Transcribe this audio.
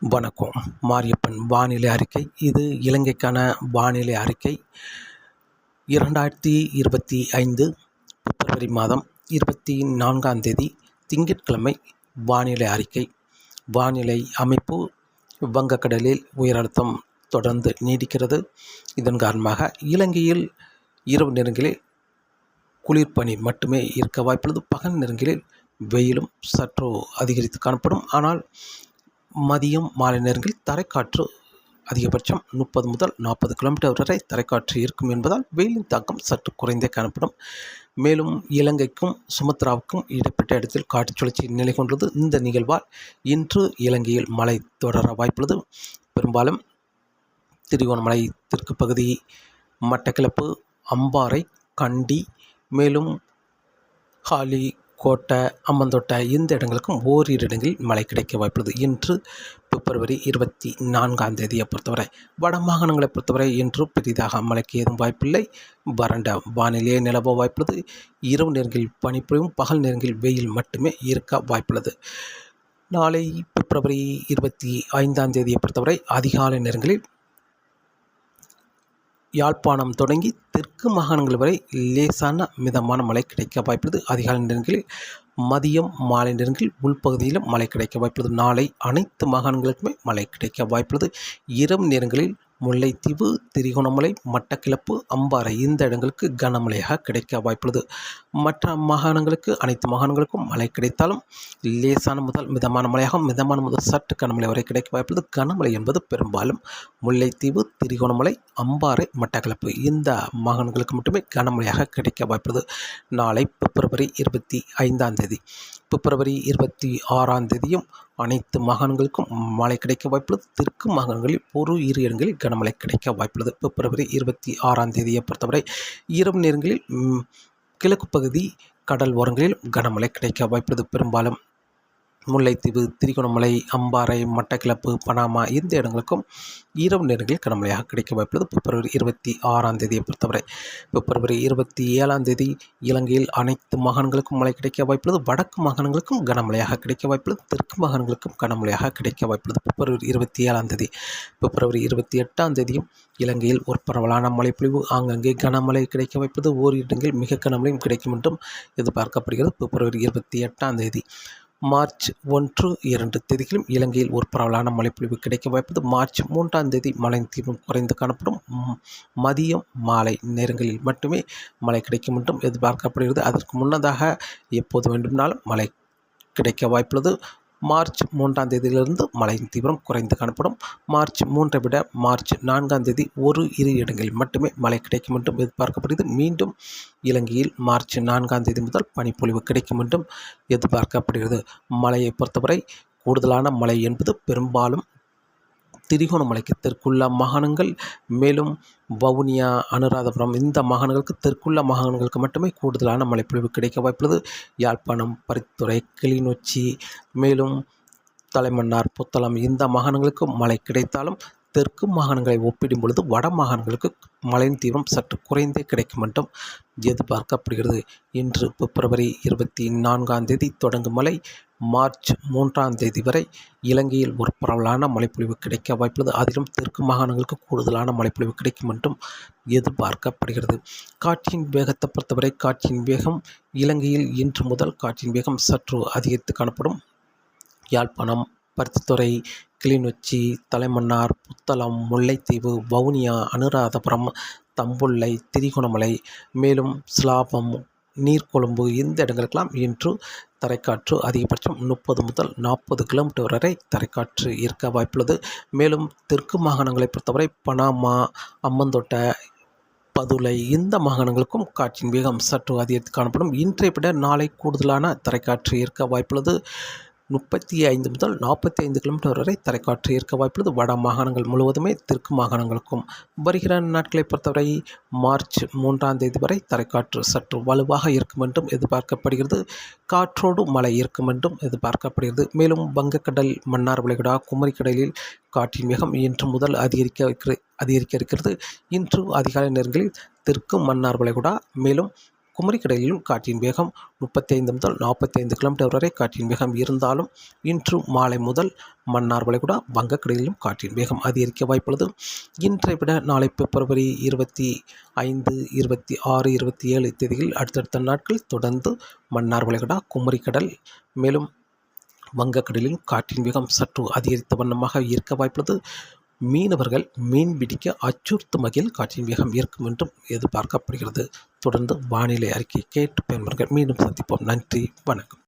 வணக்கம். மாரியப்பன் வானிலை அறிக்கை. இது இலங்கைக்கான வானிலை அறிக்கை. 2025 பிப்ரவரி மாதம் 24ஆம் தேதி திங்கட்கிழமை வானிலை அறிக்கை. வானிலை அமைப்பு: வங்கக்கடலில் உயரழுத்தம் தொடர்ந்து நீடிக்கிறது. இதன் காரணமாக இலங்கையில் இரவு நேரங்களில் குளிர்பனி மட்டுமே இருக்க வாய்ப்புள்ளது. பகல் நேரங்களில் வெயிலும் சற்று அதிகரித்து காணப்படும். ஆனால் மதியம் மாலை நேரங்களில் தரைக்காற்று அதிகபட்சம் 30 முதல் 40 கிலோமீட்டர் வரை தரைக்காற்று இருக்கும் என்பதால் வெயிலின் தாக்கம் சற்று குறைந்தே காணப்படும். மேலும் இலங்கைக்கும் சுமத்ராவுக்கும் இடைப்பட்ட இடத்தில் காற்று சுழற்சி நிலை கொண்டுள்ளது. இந்த நிகழ்வால் இன்று இலங்கையில் மழை தொடர வாய்ப்புள்ளது. பெரும்பாலும் திரிகோணமலை தெற்கு பகுதி, மட்டக்களப்பு, அம்பாறை, கண்டி, மேலும் ஹாலி, கோட்டை, அம்மந்தோட்டை இந்த இடங்களுக்கும் ஓரிரு இடங்களில் மழை கிடைக்க வாய்ப்புள்ளது. இன்று பிப்ரவரி 24ஆம் தேதியை பொறுத்தவரை வட மாகாணங்களை பொறுத்தவரை இன்று பெரிதாக மழைக்கு ஏதும் வாய்ப்பில்லை. வறண்ட வானிலையே நிலவ வாய்ப்புள்ளது. இரவு நேரங்களில் பனிப்பொழிவும் பகல் நேரங்களில் வெயில் மட்டுமே இருக்க வாய்ப்புள்ளது. நாளை பிப்ரவரி 25ஆம் தேதியை பொறுத்தவரை அதிகாலை நேரங்களில் யாழ்ப்பாணம் தொடங்கி தெற்கு மாகாணங்கள் வரை லேசான மிதமான மழை கிடைக்க வாய்ப்புள்ளது. அதிகாலை நேரங்களில் மதியம் மாலை நேரங்களில் உள்பகுதியிலும் மழை கிடைக்க வாய்ப்புள்ளது. நாளை அனைத்து மாகாணங்களுக்குமே மழை கிடைக்க வாய்ப்புள்ளது. இரவு நேரங்களில் முல்லைத்தீவு, திரிகோணமலை, மட்டக்களப்பு, அம்பாறை இந்த இடங்களுக்கு கனமழையாக கிடைக்க வாய்ப்புள்ளது. மற்ற மாகாணங்களுக்கு அனைத்து மாகாணங்களுக்கும் மழை கிடைத்தாலும் லேசான முதல் மிதமான மழையாகவும் மிதமான முதல் சற்று கனமழை வரை கிடைக்க வாய்ப்புள்ளது. கனமழை என்பது பெரும்பாலும் முல்லைத்தீவு, திரிகோணமலை, அம்பாறை, மட்டக்களப்பு இந்த மாகாணங்களுக்கு மட்டுமே கனமழையாக கிடைக்க வாய்ப்புள்ளது. நாளை பிப்ரவரி 25ஆம் தேதி. பிப்ரவரி 26ஆம் தேதியும் அனைத்து மாகாணங்களுக்கும் மழை கிடைக்க வாய்ப்புள்ளது. தெற்கு மாகாணங்களில் இரு இடங்களில் கனமழை கிடைக்க வாய்ப்புள்ளது. பிப்ரவரி 26ஆம் தேதியை பொறுத்தவரை இரவு நேரங்களில் கிழக்கு பகுதி கடல் ஓரங்களில் கனமழை கிடைக்க வாய்ப்புள்ளது. பெரும்பாலும் முல்லைத்தீவு, திரிகோணமலை, அம்பாறை, மட்டக்களப்பு, பனாமா இந்த இடங்களுக்கும் இரவு நேரங்களில் கனமழையாக கிடைக்க வாய்ப்புள்ளது. பிப்ரவரி 26ஆம் தேதியை பொறுத்தவரை பிப்ரவரி 27ஆம் தேதி இலங்கையில் அனைத்து மாகாணங்களுக்கும் மழை கிடைக்க வாய்ப்புள்ளது. வடக்கு மாகாணங்களுக்கும் கனமழையாக கிடைக்க வாய்ப்புள்ளது. தெற்கு மாகாணங்களுக்கும் கனமழையாக கிடைக்க வாய்ப்புள்ளது. பிப்ரவரி 27ஆம் தேதி. பிப்ரவரி 28ஆம் தேதியும் இலங்கையில் ஒரு பரவலான மழைப்பொழிவு, ஆங்கங்கே கனமழை கிடைக்க வாய்ப்புள்ளது. ஓரிரு இடங்களில் மிக கனமழையும் கிடைக்கும் என்றும் எதிர்பார்க்கப்படுகிறது. பிப்ரவரி 28ஆம் தேதி. மார்ச் 1, 2 தேதிகளிலும் இலங்கையில் ஒரு பரவலான மழைப்பொழிவு கிடைக்க வாய்ப்புள்ளது. மார்ச் 3ஆம் தேதி மழையின் தீவிரம் குறைந்து காணப்படும். மதியம் மாலை நேரங்களில் மட்டுமே மழை கிடைக்கும் என்றும் எதிர்பார்க்கப்படுகிறது. அதற்கு முன்னதாக எப்போது வேண்டுமானாலும் மழை கிடைக்க வாய்ப்புள்ளது. மார்ச் 3ஆம் தேதியிலிருந்து மழையின் தீவிரம் குறைந்து காணப்படும். மார்ச் 3ஐ விட மார்ச் 4ஆம் தேதி இரு இடங்களில் மட்டுமே மழை கிடைக்கும் என்றும் எதிர்பார்க்கப்படுகிறது. மீண்டும் இலங்கையில் மார்ச் 4ஆம் தேதி முதல் பனிப்பொழிவு கிடைக்கும் என்றும் எதிர்பார்க்கப்படுகிறது. மழையை பொறுத்தவரை கூடுதலான மழை என்பது பெரும்பாலும் திரிகோணமலைக்கு தெற்குள்ள மாகாணங்கள், மேலும் வவுனியா, அனுராதபுரம் இந்த மாகாணங்களுக்கு தெற்குள்ள மாகாணங்களுக்கு மட்டுமே கூடுதலான மழைப்பொழிவு கிடைக்க வாய்ப்புள்ளது. யாழ்ப்பாணம், பருத்தித்துறை, கிளிநொச்சி, மேலும் தலைமன்னார், புத்தளம் இந்த மாகாணங்களுக்கு மழை கிடைத்தாலும் தெற்கு மாகாணங்களை ஒப்பிடும் பொழுது வட மாகாணங்களுக்கு மழையின் தீவிரம் சற்று குறைந்தே கிடைக்கும் என்றும் எதிர்பார்க்கப்படுகிறது. இன்று பிப்ரவரி 24ஆம் தேதி தொடங்கும் மழை மார்ச் 3ஆம் தேதி வரை இலங்கையில் ஒரு பரவலான மழைப்பொழிவு கிடைக்க வாய்ப்புள்ளது. அதிலும் தெற்கு மாகாணங்களுக்கு கூடுதலான மழைப்பொழிவு கிடைக்கும் என்றும் எதிர்பார்க்கப்படுகிறது. காற்றின் வேகத்தை பொறுத்தவரை காற்றின் வேகம் இலங்கையில் இன்று முதல் காற்றின் வேகம் சற்று அதிகரித்து காணப்படும். யாழ்ப்பாணம், பருத்தித்துறை, கிளிநொச்சி, தலைமன்னார், புத்தளம், முல்லைத்தீவு, வவுனியா, அனுராதபுரம், தம்புள்ளை, திரிகோணமலை, மேலும் சிலாபம், நீர்கொழும்பு இந்த இடங்களுக்கெல்லாம் இன்று தரைக்காற்று அதிகபட்சம் 30 முதல் 40 கிலோமீட்டர் வரை தரைக்காற்று இருக்க வாய்ப்புள்ளது. மேலும் தெற்கு மாகாணங்களை பொறுத்தவரை பனாமா, அம்மந்தோட்டை, பதுளை இந்த மாகாணங்களுக்கும் காற்றின் வேகம் சற்று அதிகரித்து காணப்படும். இன்றைய விட நாளை கூடுதலான தரைக்காற்று இருக்க வாய்ப்புள்ளது. 35 முதல் 45 கிலோமீட்டர் வரை தரைக்காற்று இருக்க வாய்ப்புள்ளது. வட மாகாணங்கள் முழுவதுமே தெற்கு மாகாணங்களுக்கும். வருகிற நாட்களை பொறுத்தவரை மார்ச் 3ஆம் தேதி வரை தரைக்காற்று சற்று வலுவாக இருக்கும் என்றும் எதிர்பார்க்கப்படுகிறது. காற்றோடு மழை இருக்கும் என்றும் எதிர்பார்க்கப்படுகிறது. மேலும் வங்கக்கடல், மன்னார் வளைகுடா, குமரிக்கடலில் காற்றின் வேகம் இன்று முதல் அதிகரிக்க இருக்கிறது. இன்று அதிகாலை நேரங்களில் தெற்கு மன்னார் வளைகுடா, மேலும் குமரிக்கடலிலும் காற்றின் வேகம் 35 முதல் 45 கிலோமீட்டர் வரை காற்றின் வேகம் இருந்தாலும் இன்று மாலை முதல் மன்னார் வளைகுடா வங்கக்கடலிலும் காற்றின் வேகம் அதிகரிக்க வாய்ப்புள்ளது. இன்றை விட நாளை பிப்ரவரி 25, 26, 27 தேதிகளில் அடுத்தடுத்த நாட்கள் தொடர்ந்து மன்னார் வளைகுடா குமரிக்கடல் மேலும் வங்கக்கடலிலும் காற்றின் வேகம் சற்று அதிகரித்த வண்ணமாக இருக்க வாய்ப்புள்ளது. மீனவர்கள் மீன்பிடிக்க அச்சுறுத்தும் வகையில் காற்றின் வேகம் இருக்கும் என்றும் எதிர்பார்க்கப்படுகிறது. தொடர்ந்து வானிலை அறிக்கை கேட்டு பயன்பெறுங்கள். மீண்டும் சந்திப்போம். நன்றி, வணக்கம்.